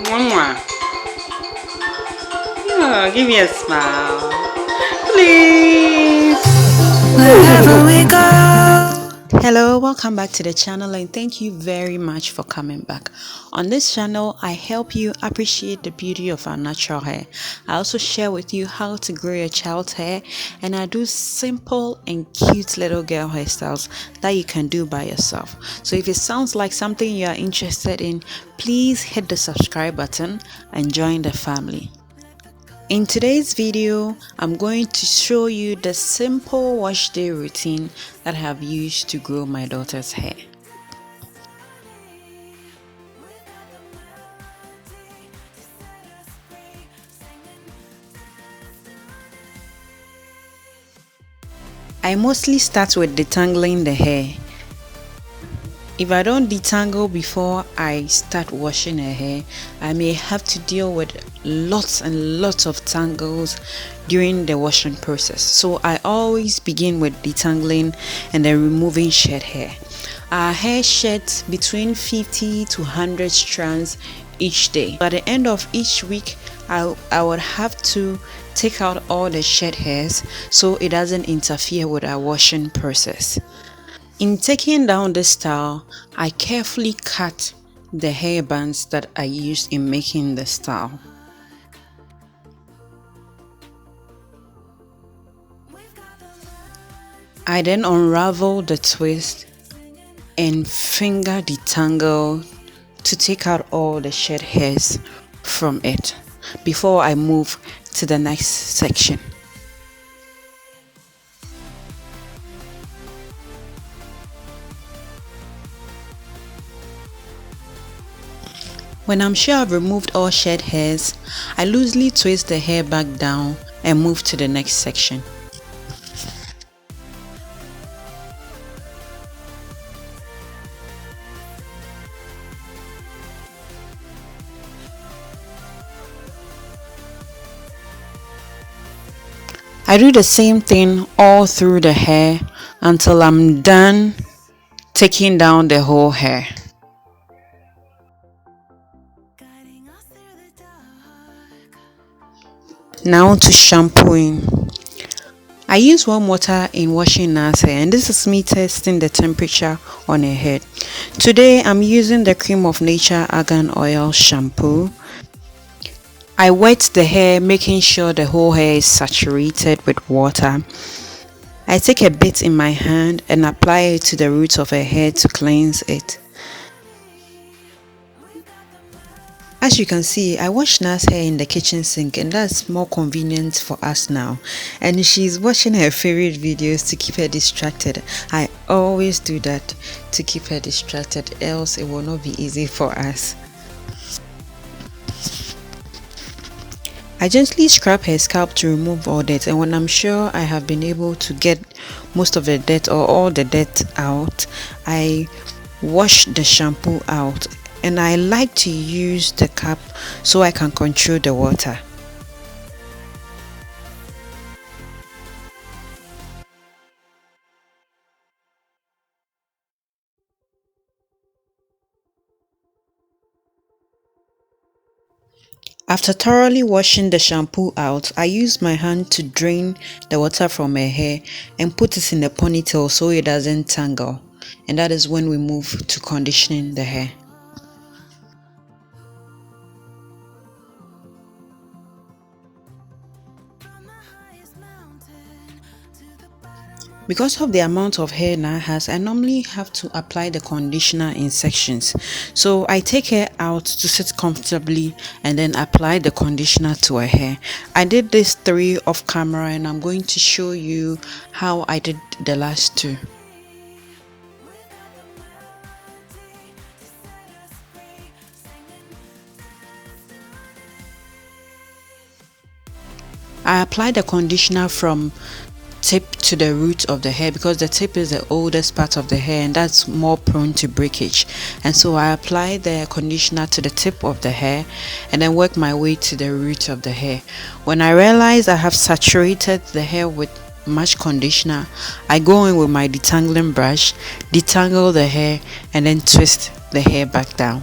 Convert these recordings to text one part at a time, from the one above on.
Mwah. Oh, give me a smile, please. Wherever we go. Hello, welcome back to the channel and thank you very much for coming back. On this channel, I help you appreciate the beauty of our natural hair. I also share with you how to grow your child's hair, and I do simple and cute little girl hairstyles that you can do by yourself. So if it sounds like something you are interested in, please hit the subscribe button and join the family. In today's video, I'm going to show you the simple wash day routine that I have used to grow my daughter's hair. I mostly start with detangling the hair. If I don't detangle before I start washing her hair, I may have to deal with lots and lots of tangles during the washing process. So I always begin with detangling and then removing shed hair. Our hair sheds between 50 to 100 strands each day. At the end of each week, I would have to take out all the shed hairs so it doesn't interfere with our washing process. In taking down this style, I carefully cut the hair bands that I used in making the style. I then unravel the twist and finger detangle to take out all the shed hairs from it before I move to the next section. When I'm sure I've removed all shed hairs, I loosely twist the hair back down and move to the next section. I do the same thing all through the hair until I'm done taking down the whole hair. Now to shampooing. I use warm water in washing NaaCurls hair, and this is me testing the temperature on her head. Today I'm using the Cream of Nature Argan Oil shampoo. I wet the hair, making sure the whole hair is saturated with water. I take a bit in my hand and apply it to the roots of her hair to cleanse it. As you can see, I wash NaaCurls hair in the kitchen sink, and that's more convenient for us now. And she's watching her favorite videos to keep her distracted. I always do that to keep her distracted, else it will not be easy for us. I gently scrub her scalp to remove all dirt, and when I'm sure I have been able to get most of the dirt or all the dirt out, I wash the shampoo out. And I like to use the cap so I can control the water. After thoroughly washing the shampoo out, I use my hand to drain the water from her hair and put it in the ponytail so it doesn't tangle. And that is when we move to conditioning the hair. Because of the amount of hair Naa has, I normally have to apply the conditioner in sections. So I take her out to sit comfortably and then apply the conditioner to her hair. I did this 3 off camera, and I'm going to show you how I did the last 2. I apply the conditioner from tip to the root of the hair because the tip is the oldest part of the hair and that's more prone to breakage. And so I apply the conditioner to the tip of the hair and then work my way to the root of the hair. When I realize I have saturated the hair with much conditioner, I go in with my detangling brush, detangle the hair and then twist the hair back down.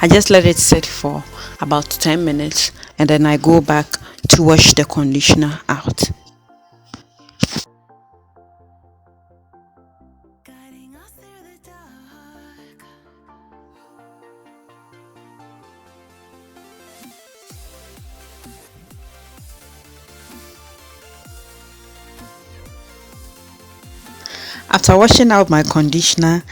I just let it sit for about 10 minutes and then I go back to wash the conditioner out. After washing out my conditioner,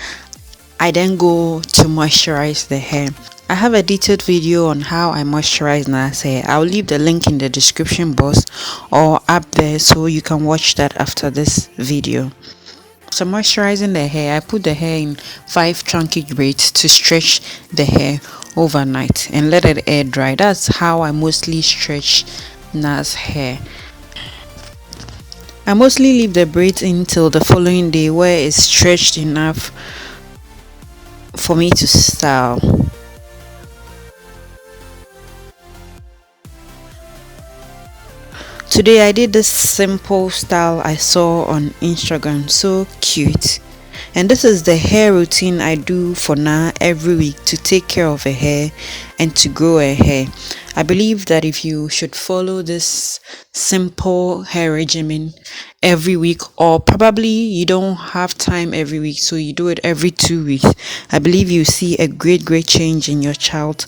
I then go to moisturize the hair. I have a detailed video on how I moisturize NaaCurls hair. I'll leave the link in the description box or up there so you can watch that after this video. So moisturizing the hair, I put the hair in 5 chunky braids to stretch the hair overnight and let it air dry. That's how I mostly stretch NaaCurls hair. I mostly leave the braids in till the following day where it's stretched enough for me to style. Today I did this simple style I saw on Instagram, so cute. And this is the hair routine I do for now every week to take care of her hair and to grow her hair. I believe that if you should follow this simple hair regimen every week, or probably you don't have time every week so you do it every 2 weeks, I believe you see a great change in your child's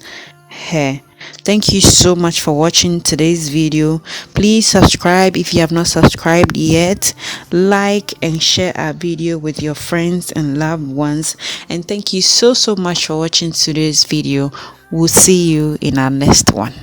hair. Thank you so much for watching today's video. Please subscribe if you have not subscribed yet. Like and share our video with your friends and loved ones. And thank you so much for watching today's video. We'll see you in our next one.